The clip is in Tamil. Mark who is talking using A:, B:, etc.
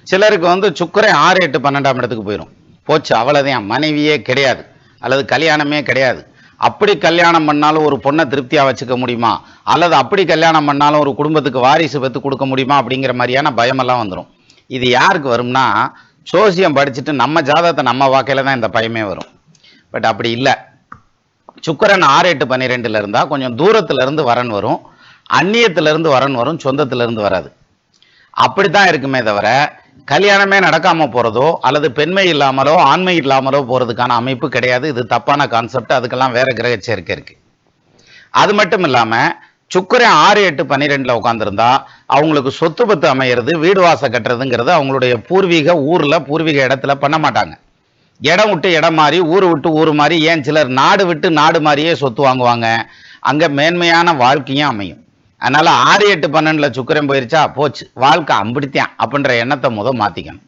A: சிலருக்கு வந்து சுக்கிரன் 6, 8, 12ஆம் இடத்துக்கு போயிடும். போச்சு, அவ்வளவுதான், மனைவியே கிடையாது அல்லது கல்யாணமே கிடையாது. அப்படி கல்யாணம் பண்ணாலும் ஒரு பொண்ணை திருப்தியா வச்சுக்க முடியுமா, அல்லது அப்படி கல்யாணம் பண்ணாலும் ஒரு குடும்பத்துக்கு வாரிசு பெற்று கொடுக்க முடியுமா அப்படிங்கிற மாதிரியான பயமெல்லாம் வந்துடும். இது யாருக்கு வரும்னா, சோசியம் படிச்சுட்டு நம்ம ஜாதகத்தை நம்ம வாக்கையில தான் இந்த பயமே வரும். பட் அப்படி இல்லை. சுக்கிரன் 6, 8, 12 இருந்தா கொஞ்சம் தூரத்துல இருந்து வரன் வரும், அந்நியத்துல இருந்து வரன் வரும், சொந்தத்துல இருந்து வராது. அப்படித்தான் இருக்குமே தவிர கல்யாணமே நடக்காம போறதோ அல்லது பெண்மை இல்லாமலோ ஆண்மை இல்லாமலோ போறதுக்கான அமைப்பு கிடையாது. இது தப்பான கான்செப்ட். அதுக்கெல்லாம் வேற கிரக சேர்க்கை இருக்கு. அது மட்டும் இல்லாம சுக்கிரன் 6, 8, 12ல உட்கார்ந்துருந்தா அவங்களுக்கு சொத்து பத்து அமையிறது, வீடு வாச கட்டுறதுங்கிறது அவங்களுடைய பூர்வீக ஊர்ல பூர்வீக இடத்துல பண்ண மாட்டாங்க. இடம் விட்டு இடம் மாறி, ஊர் விட்டு ஊர் மாறி, ஏன் சிலர் நாடு விட்டு நாடு மாறியே சொத்து வாங்குவாங்க. அங்க மேன்மையான வாழ்க்கையும் அமையும். அதனால 6, 8, 12ல சுக்கிரன் போயிருச்சா போச்சு, வாழ்க்கை அம்பிடித்தான் அப்படின்ற எண்ணத்தை மாத்திக்கணும்.